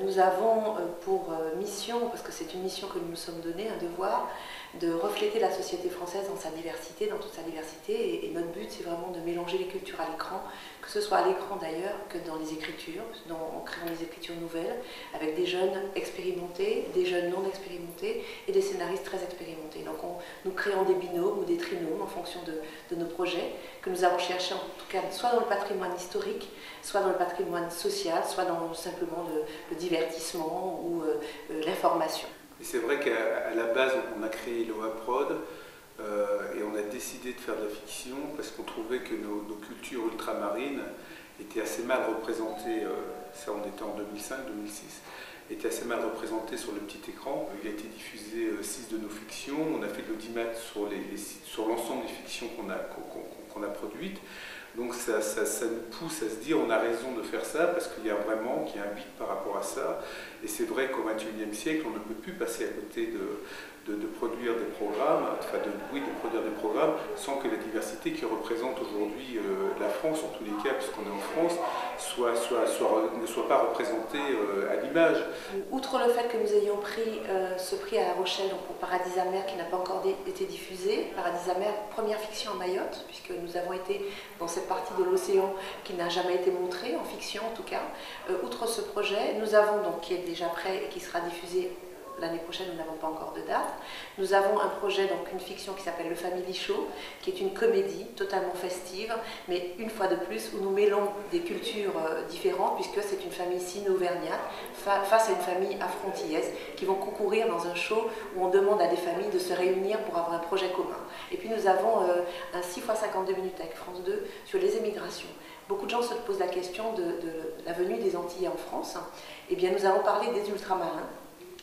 Nous avons pour mission, parce que c'est une mission que nous nous sommes donnée, un devoir, de refléter la société française dans sa diversité, dans toute sa diversité. Et notre but, c'est vraiment de mélanger les cultures à l'écran, que ce soit à l'écran d'ailleurs, que dans les écritures, en créant des écritures nouvelles, avec des jeunes expérimentés, des jeunes non expérimentés et des scénaristes très expérimentés. Donc nous créons des binômes ou des trinômes en fonction de nos projets, que nous avons cherché en tout cas soit dans le patrimoine historique, soit dans le patrimoine social, soit dans simplement le divertissement ou l'information. C'est vrai qu'à la base, on a créé l'OAPROD et on a décidé de faire de la fiction parce qu'on trouvait que nos cultures ultramarines étaient assez mal représentées, ça on était en 2005-2006, étaient assez mal représentées sur le petit écran. Il a été diffusé 6 de nos fictions, on a fait de l'audimat sur l'ensemble des fictions qu'on a produites. Donc ça nous pousse à se dire on a raison de faire ça parce qu'il y a vraiment un beat par rapport à ça. Et c'est vrai qu'au XXIe siècle, on ne peut plus passer à côté de produire des programmes, de produire des programmes sans que la diversité qui représente aujourd'hui la France, en tous les cas, puisqu'on est en France, ne soit pas représentée à l'image. Outre le fait que nous ayons pris ce prix à La Rochelle donc pour Paradis Amer qui n'a pas encore été diffusé, Paradis Amer, première fiction à Mayotte, puisque nous avons été dans cette partie de l'océan qui n'a jamais été montrée, en fiction en tout cas. Outre ce projet, nous avons donc, qui est déjà prêt et qui sera diffusé l'année prochaine, nous n'avons pas encore de date. Nous avons un projet, donc une fiction qui s'appelle Le Family Show, qui est une comédie totalement festive, mais une fois de plus où nous mêlons des cultures différentes, puisque c'est une famille sino-auvergnate face à une famille afro-antillaise qui vont concourir dans un show où on demande à des familles de se réunir pour avoir un projet commun. Et puis nous avons un 6x52 minutes avec France 2 sur les émigrations. Beaucoup de gens se posent la question de la venue des Antillais en France. Eh bien, nous allons parler des ultramarins,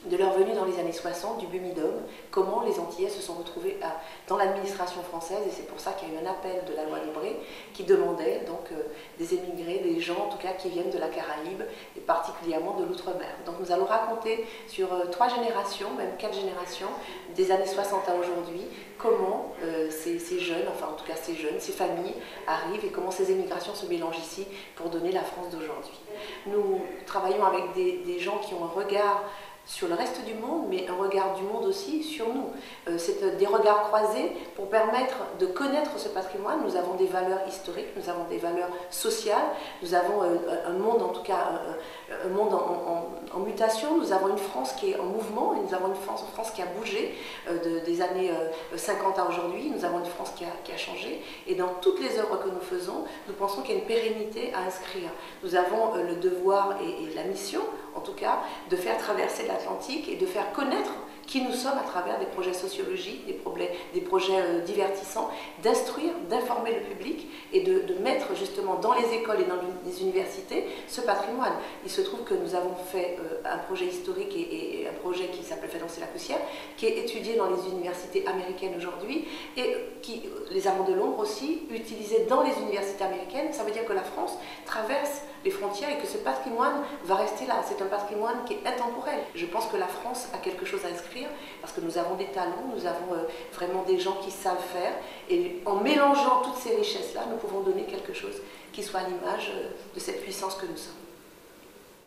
de leur venue dans les années 60, du Bumidum, comment les Antillais se sont retrouvés dans l'administration française, et c'est pour ça qu'il y a eu un appel de la loi Debré qui demandait donc des émigrés, des gens en tout cas qui viennent de la Caraïbe, et particulièrement de l'outre-mer. Donc nous allons raconter sur 3 générations, même 4 générations, des années 60 à aujourd'hui, comment ces jeunes, enfin en tout cas ces jeunes, ces familles arrivent et comment ces émigrations se mélangent ici pour donner la France d'aujourd'hui. Nous travaillons avec des gens qui ont un regard sur le reste du monde, mais un regard du monde aussi sur nous. C'est des regards croisés pour permettre de connaître ce patrimoine. Nous avons des valeurs historiques, nous avons des valeurs sociales, nous avons un monde en tout cas, un monde en mutation, nous avons une France qui est en mouvement, et nous avons une France qui a bougé des années 50 à aujourd'hui, nous avons une France qui a changé, et dans toutes les œuvres que nous faisons, nous pensons qu'il y a une pérennité à inscrire. Nous avons le devoir et la mission, en tout cas, de faire traverser l'Atlantique et de faire connaître qui nous sommes à travers des projets sociologiques, des projets divertissants, d'instruire, d'informer le public et de mettre justement dans les écoles et dans les universités ce patrimoine. Il se trouve que nous avons fait un projet historique et un projet qui s'appelle Fait danser la poussière, qui est étudié dans les universités américaines aujourd'hui et qui, les Amants de l'ombre aussi, utilisé dans les universités américaines. Ça veut dire que la France traverse les frontières et que ce patrimoine va rester là. C'est un patrimoine qui est intemporel. Je pense que la France a quelque chose à inscrire parce que nous avons des talents, nous avons vraiment des gens qui savent faire et en mélangeant toutes ces richesses-là, nous pouvons donner quelque chose qui soit à l'image de cette puissance que nous sommes.